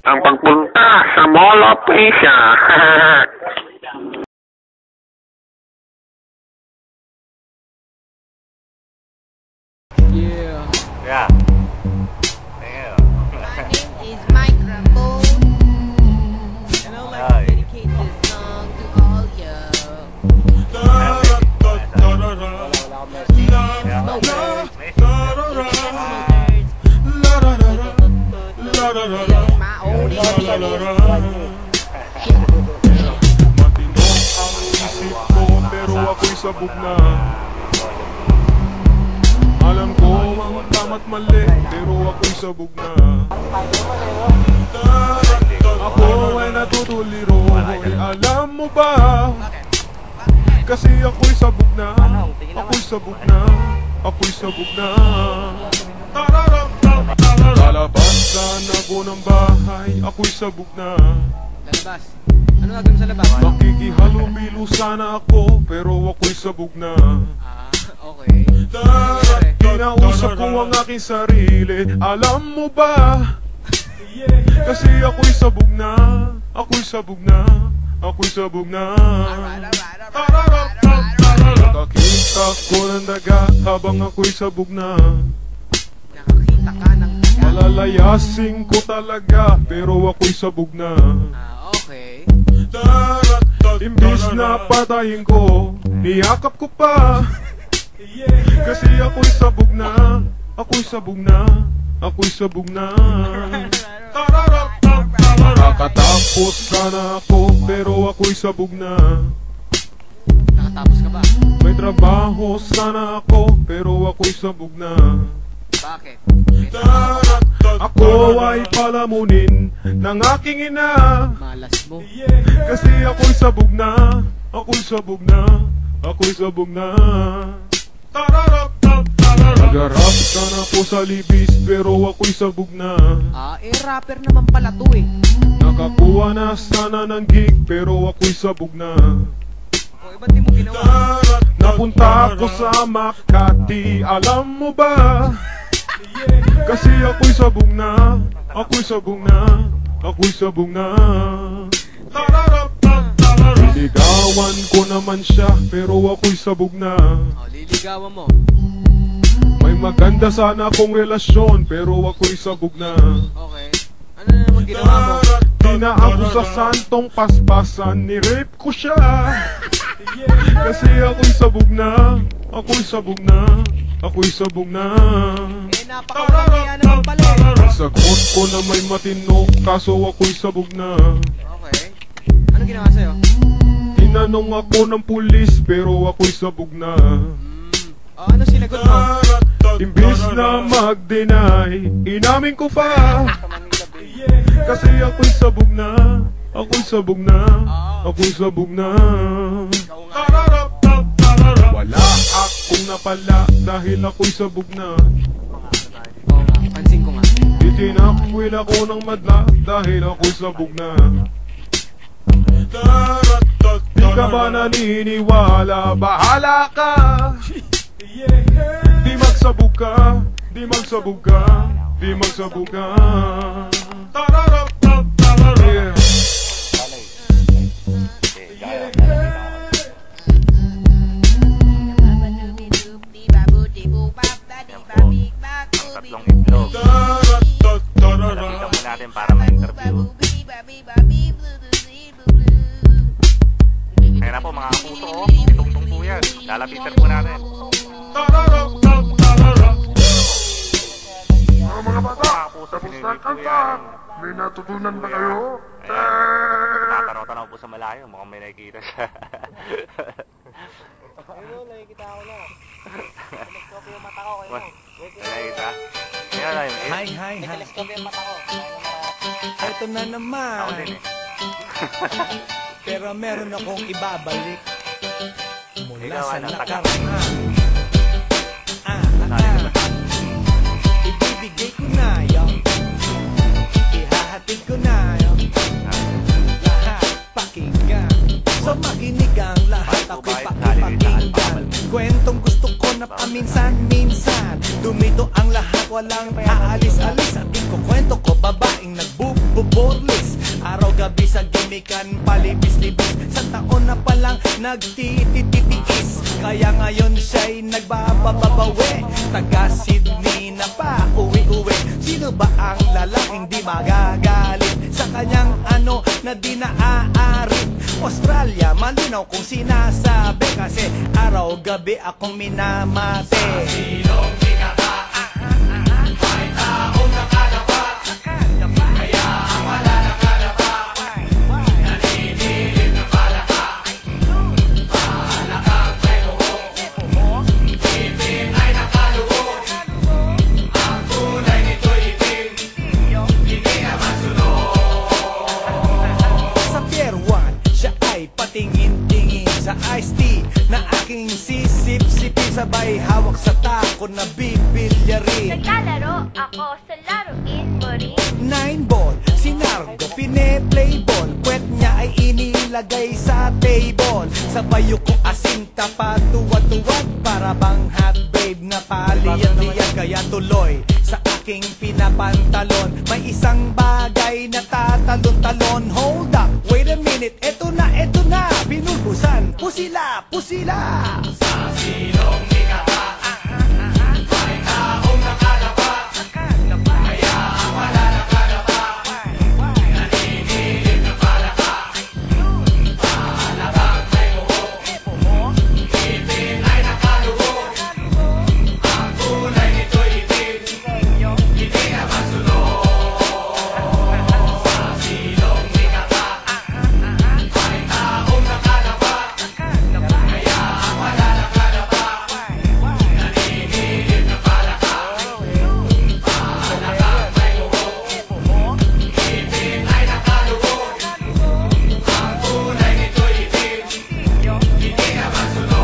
Ang pagpunta sa Mall of Asia. Yeah. Yeah. My name is Microphone, and I'd like to dedicate this song to all you. My old Matino ang isip ko pero ako'y sabog na. Alam ko ang tama't mali pero ako'y sabog na. Ako ay natutuliro, alam mo ba? Kasi ako'y sabog na, ako'y sabog na, ako'y sabog na. Lalabasan ako ng bahay, ako'y sabog na. Lalabas. Ano gagawin sa labas? Makikihalumilo sana ako, pero ako'y sabog na. Okay. Kinausap ko ang aking sarili, alam mo ba? Kasi ako'y sabog na, ako'y sabog na, ako'y sabog na. Nakakita ko ng daga habang ako'y sabog na. Nakakita ka ng daga. Malalayasin ko talaga, pero ako'y sabog na. Okay. Imbis na patayin ko, niyakap ko pa. Kasi ako'y sabog na, ako'y sabog na, ako'y sabog na. Nakatapos sana ako, pero ako'y sabog na. Nakatapos ka ba? May trabaho sana ako, pero ako'y sabog na. Bakit? Ako ay palamunin ng aking ina. Malas mo. Kasi ako'y sabog na, ako'y sabog na, ako'y sabog na. Nagarap ka na po sa libis, pero ako'y sabog na. Rapper naman pala to eh. Nakakuha na sana ng gig, pero ako'y sabog na. O, ba't di mo ginawa? Napunta ako sa Makati, alam mo ba? Kasi ako'y sabog na, ako'y sabog na, ako'y sabog na. Liligawan ko naman siya, pero ako'y sabog na. Liligawan mo. May maganda sana akong relasyon, pero ako'y sabog na. Okay. Ano na naman ginawa mo? Di na ako sa santong paspasan, ni-rape ko siya. Kasi ako'y sabog na, ako'y sabog na, ako'y sabog na. Napakaramaya naman pala eh. Sagot ko na may matino, kaso ako'y sabog na. Okay. Ano ginawa sa'yo? Tinanong ako ng pulis, pero ako'y sabog na. Ano sinagot mo? Imbis na mag-deny, inamin ko pa. Kasi ako'y sabog na, ako'y sabog na, ako'y sabog na. Wala akong napala dahil ako'y sabog na. Oo nga, pansin ko nga. Itinakwil ako ng madla dahil ako'y sabog na. Di ka ba naniniwala? Bahala ka! Di magsabog ka, di magsabog ka, di magsabog ka. Yeah. Tatlong itlog. Lapitan mo natin para ma-interview. Kaya na po mga kapuso, itong po yan. Lalapitan po natin. Mga bata, tapos na ang kanta. May natutunan ba kayo? Tatanaw-tanaw po sa malayo. Mukhang may nakikita siya. Ayun, nakikita ako na. Teleskop yung mata ko kayo. Nakikita? Hi. Teleskop yung mata ko. Ito na naman. Ako din eh. Pero meron akong ibabalik mula Ikaw, sa ano, nakaraan. Ibibigay ko na yun. Ihahatid ko na yun. Lahat pakinggan. So makinig ang lahat, ako'y pakipakinggan. Kwentong gusto ko na paminsan-minsan dumito ang lahat, walang aalis-alis. At ikukwento ko, babaeng nagbububorlis, araw-gabi sa gimikan, palibis-libis. Sa taon na palang nagtititiis, kaya ngayon siya'y nagbababawi. Taga Sydney na pa uwi-uwi. Sino ba ang lalaking di magagalit sa kanyang ano na di naaarit? Australia, malinaw kung sinasabi, kasi araw-gabi akong minamate. Sa silong binaba, may taong nakalapa, kaya ang wala nakalapa, naninilig na palaka. Palakang may buhok, ipin ay nakaluho. Ang tunay nito'y itim, hindi naman sunod. Sa Pier 1, siya ay patingin-tingin sa iced tea na aking sisip-sipin, sabay hawak sa tako na bibilyarin. Naglalaro ako sa laruin mo rin. 9-ball, si Nargo, pine-playball. Kwet niya ay inilagay sa table. Sa bayo ko asinta pa tuwad-tuwad, para bang hot babe na paliyan-liyan. Kaya tuloy sa aking pinapantalon, may isang bagay na tatalon-talon. Hold up, wait a minute, eto na, binulbusan, pusila, pusila. Sa silong ikata, may taong nakalapa, kaya ang wala nakalapa, naninilig na palaka. Palakang may buhok, ipin ay nakaluho. Ang tunay nito'y itim, hindi naman sunod. Sa silong ikata, may taong nakalapa, kaya ang wala nakalapa, naninilig na palaka. Palakang may buhok, ipin ay nakaluho. Ang tunay nito'y itim, hindi naman sunod.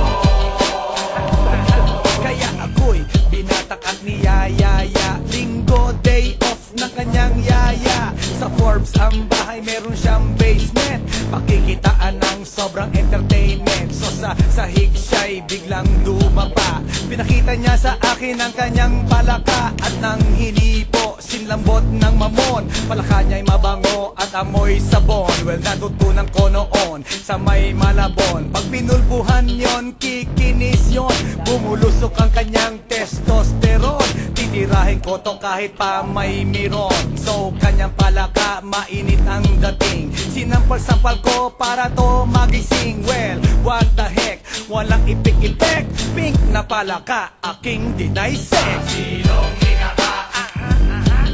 Kaya ako'y binatak at niyayaya, linggo day off ng kanyang yaya. Sa Forbes ang bahay, meron siyang basement, pakikitaan ng sobrang entertainment. So sa sahig siya'y biglang dumapa, pinakita niya sa akin ang kanyang palaka. At nang hinipo, sinlambot ng mamon, palaka niya'y mabango at amoy sabon. Well, natutunan ko noon sa may Malabon, pag pinulbuhan yon, kikinis yon, bumulusok ang kanyang testosterone. Titirahin ko to kahit pa may miron. So kanyang palaka, mainit ang dating, sinampal-sampal ko para to magising. Well, what the heck, walang ipik-ipek, pink na palaka, aking dinaysek. Silong ikata,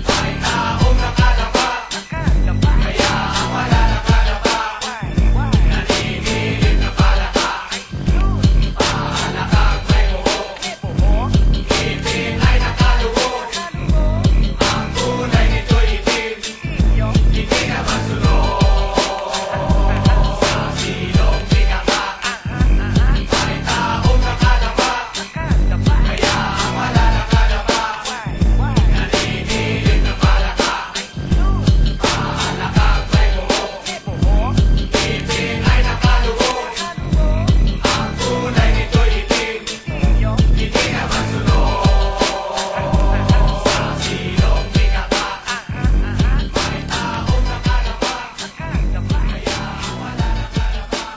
may taong nakalapa, kaya ang wala nakalapa, naninilig na palaka. Palakang may buhok, ipin ay nakaluho. Ang tunay nito'y itim, hindi naman sunod. Sa silong ikata, may taong nakalapa, kaya ang wala nakalapa, naninilig na palaka. Palakang may buhok, ipin ay nakaluho. Ang tunay nito'y itim, hindi naman sunod. Sa silong ikata, may taong nakalapa, kaya ang wala nakalapa.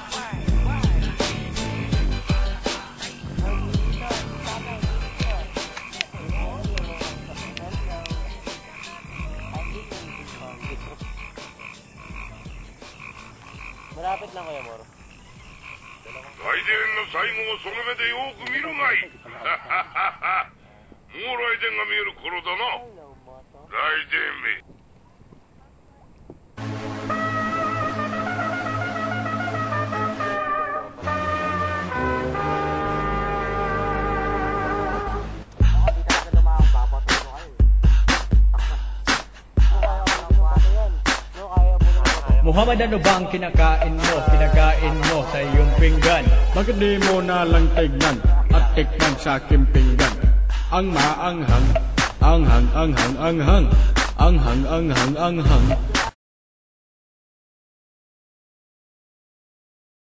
Malapit lang kayo, Moro. 外伝の最後をその目でよく見るがいい。もう来伝が見える頃だな。来伝め。Muhammad, ano bang kinakain mo? Kinakain mo sa iyong pinggan. Bakit di mo na lang tignan at tikman sa aking pinggan? Ang maanghang, anghang, anghang, anghang, anghang, anghang, anghang.